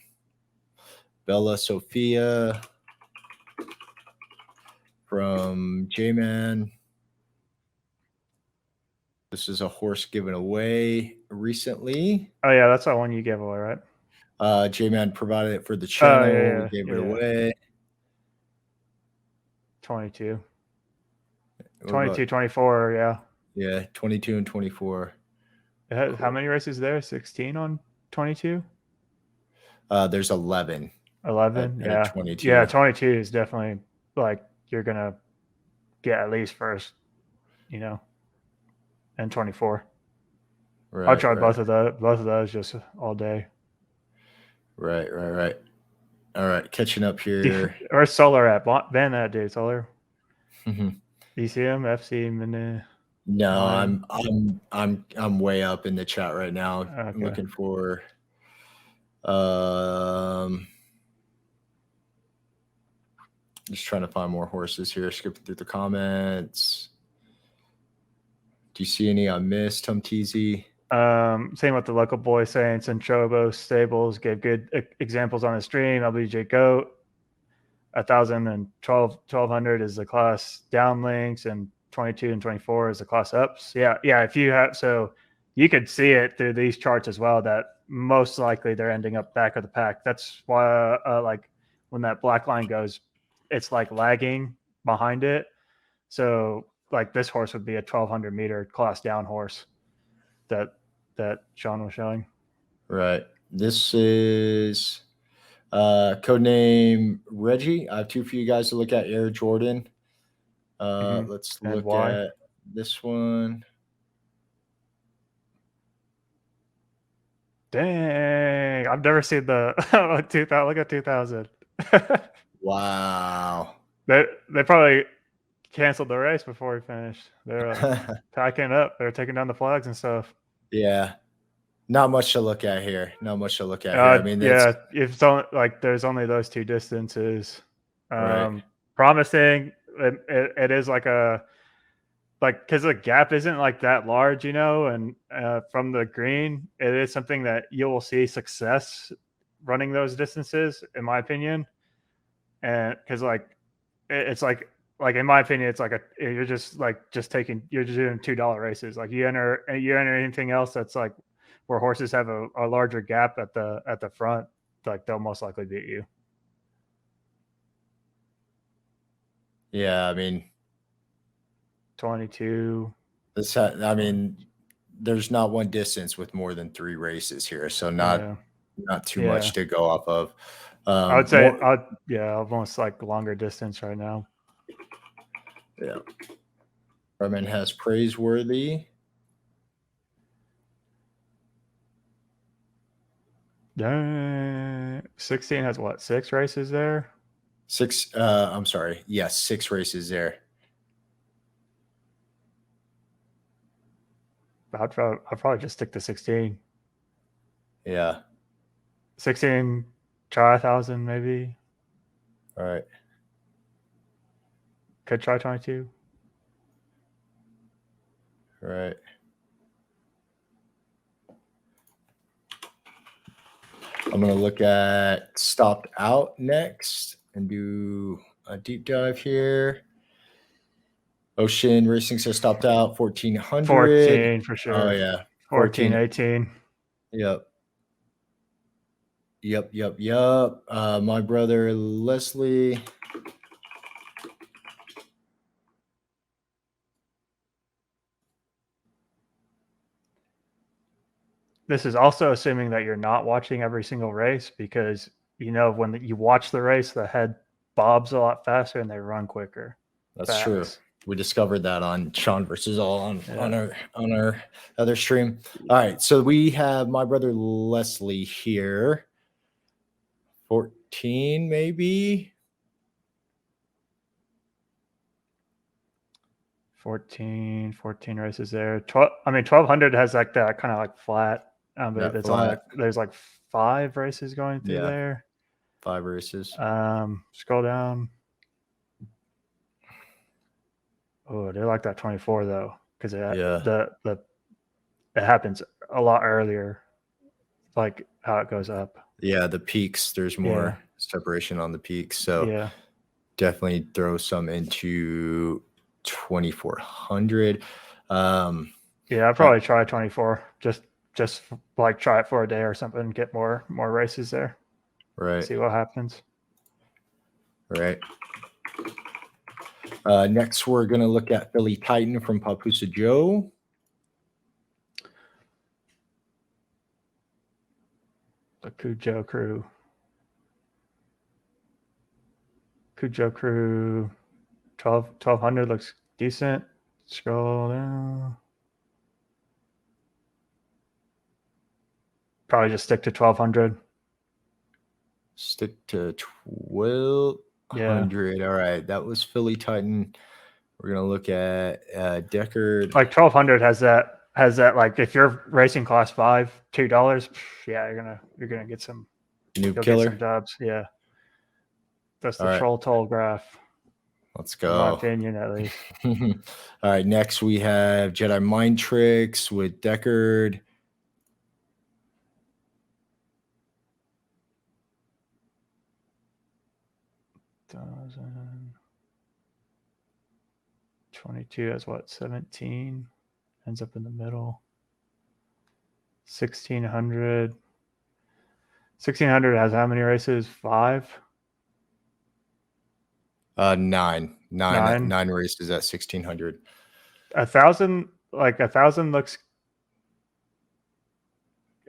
Sophia from J-Man. This is a horse given away recently. Oh yeah, that's that one you gave away, right? J-Man provided it for the channel. We gave it away. 22. 22, 24, yeah. Yeah, 22 and 24. How many races there? 16 on 22? There's 11. 11? Yeah. 22. Yeah, 22 is definitely like you're going to get at least first, and 24. Right, I'll try both of those just all day. Right. All right, catching up here. Where's Solar at? Ban that dude, Solar. You see him? FC Minute. No, I'm way up in the chat right now. Okay. I'm looking for just trying to find more horses here, skipping through the comments. Do you see any I missed, Tom Teasy? Same with the local boy saying Centrobo Stables gave good examples on the stream. LBJ Goat, 1,000 and 1,200 is the class downlinks, and 22 and 24 is the class ups. Yeah. If you have, so you could see it through these charts as well that most likely they're ending up back of the pack. That's why, like when that black line goes, it's like lagging behind it. So like this horse would be a 1,200 meter class down horse that Sean was showing. Right. This is codename Reggie. I have two for you guys to look at. Air Jordan. Let's look at this one. Dang, I've never seen the 2000. Look at 2000. Wow. They probably canceled the race before we finished. They're like packing up. They're taking down the flags and stuff. Yeah. Not much to look at here. I mean, if like there's only those two distances. Right. Promising. It is like because the gap isn't like that large, and from the green, it is something that you will see success running those distances, in my opinion. And because it's like in my opinion, it's like you're just doing $2 races. Like you enter anything else that's like where horses have a larger gap at the front, like they'll most likely beat you. Yeah, I mean 22. There's not one distance with more than 3 races here, so not too much to go off of. I would say, almost like longer distance right now. Yeah. Roman has praiseworthy. Yeah. 16 has what? 6 races there? 6. I'm sorry. Yes, 6 races there. I'd probably just stick to 16. Yeah. 16, try 1,000 maybe. All right. Could try 22. Right. I'm going to look at stopped out next and do a deep dive here. Ocean Racing says stopped out 1,400. 14 for sure. Oh, yeah. 14, 18. Yep. My brother Leslie. This is also assuming that you're not watching every single race, because when you watch the race, the head bobs a lot faster and they run quicker. That's true. We discovered that on Sean versus All on our other stream. All right, so we have my brother Leslie here. 14 maybe. 14 races there. 1,200 has like that kind of like flat, but it's only there's like 5 races going through there. 5 races. Scroll down. Oh, they like that 24 though, because it happens a lot earlier, like how it goes up. Yeah, the peaks. There's more separation on the peaks, so definitely throw some into 2,400. I'd probably try 24. Just like try it for a day or something and get more races there. Right. See what happens. Right. Next, we're going to look at Philly Titan from Papusa Joe. The Cujo Crew. Cujo Crew 1,200 looks decent. Scroll down. Probably just stick to 1,200. Stick to 1,200. All right. That was Philly Titan. We're going to look at Deckard. Like 1,200 has that like, if you're racing class 5, $2, you're gonna get some new killer. Get some dubs. Yeah. That's the troll toll graph. Let's go. In my opinion, at least. All right. Next, we have Jedi Mind Tricks with Deckard. $1,000. 22 has what? 17. Ends up in the middle. 1,600. 1,600 has how many races? 5? 9 races at 1,600. 1,000 looks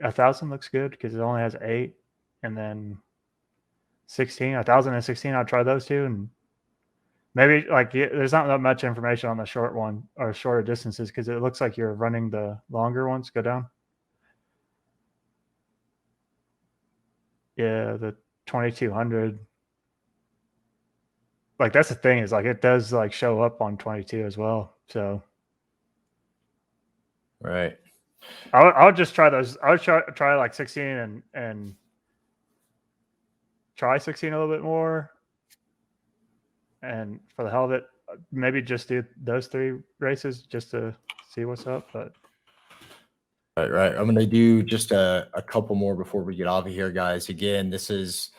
1,000 looks good because it only has 8, and then 1,000 and 16. I'll try those two, and maybe there's not that much information on the short one or shorter distances because it looks like you're running the longer ones. Go down. Yeah, the 2,200. Like, that's the thing, is like it does like show up on 22 as well. So right. I'll just try those. I'll try like 16 and try 16 a little bit more. And for the hell of it, maybe just do those 3 races just to see what's up. But right. I'm gonna do just a couple more before we get off of here, guys. Again, this is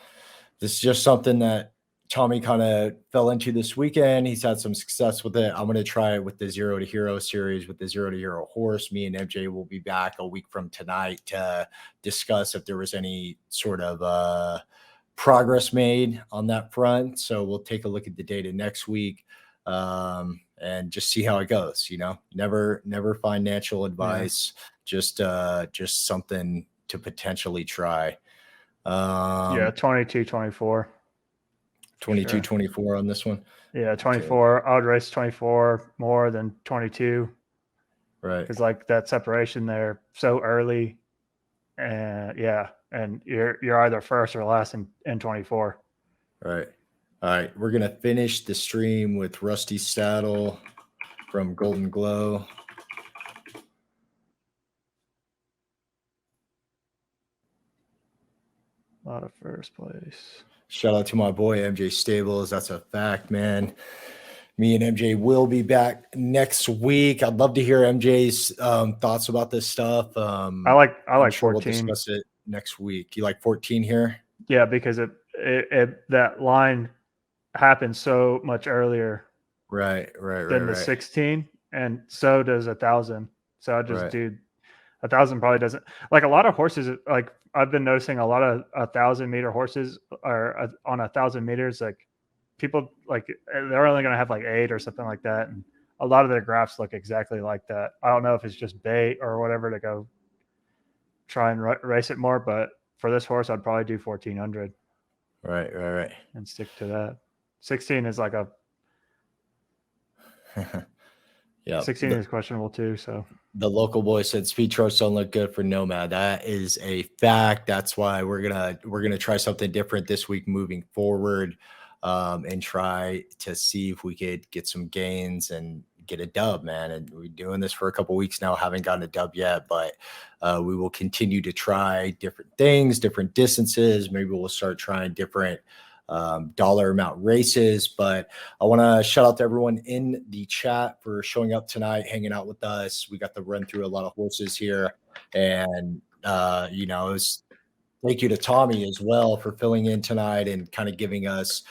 just something that Tommy kind of fell into this weekend. He's had some success with it. I'm going to try it with the 0 to Hero series with the 0 to Hero horse. Me and MJ will be back a week from tonight to discuss if there was any sort of progress made on that front. So we'll take a look at the data next week and just see how it goes. Never financial advice, just something to potentially try. 22, 24. 22, 24 on this one. Yeah, 24. Okay. I would race 24 more than 22. Right. Because like that separation there so early, and and you're either first or last in 24. Right. All right. We're gonna finish the stream with Rusty Saddle from Golden Glow. lot of first place. Shout out to my boy MJ Stables. That's a fact, man. Me and MJ will be back next week. I'd love to hear MJ's thoughts about this stuff. I like I'm sure 14. we'll discuss it next week. You like 14 here? Yeah, because that line happened so much earlier. Right. Than the 16, and so does 1,000. So I just do 1,000 probably doesn't, like, a lot of horses. Like, I've been noticing a lot of 1,000-meter horses are on 1,000 meters. Like, people, like, they're only going to have like 8 or something like that, and a lot of their graphs look exactly like that. I don't know if it's just bait or whatever to go try and race it more, but for this horse, I'd probably do 1,400. Right. And stick to that. 16 is like a. Yeah, 16 is questionable too. So the local boy said speed charts don't look good for Nomad. That is a fact. That's why we're gonna try something different this week moving forward, and try to see if we could get some gains and get a dub, man. And we're doing this for a couple weeks now, haven't gotten a dub yet, but we will continue to try different things, different distances. Maybe we'll start trying different dollar amount races. But I want to shout out to everyone in the chat for showing up tonight, hanging out with us. We got to run through a lot of horses here, and thank you to Tommy as well for filling in tonight and kind of giving us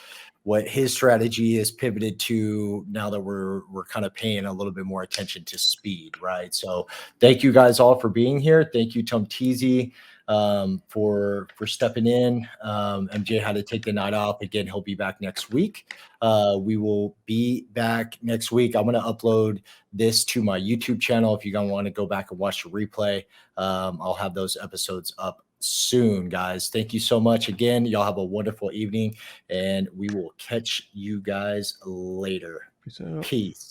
what his strategy is pivoted to now that we're kind of paying a little bit more attention to speed, right? So thank you guys all for being here. Thank you, Tom Teasy, for stepping in. MJ had to take the night off. Again, he'll be back next week. We will be back next week. I'm going to upload this to my YouTube channel. If you guys want to go back and watch the replay, I'll have those episodes up soon, guys. Thank you so much again. Y'all have a wonderful evening, and we will catch you guys later. Peace.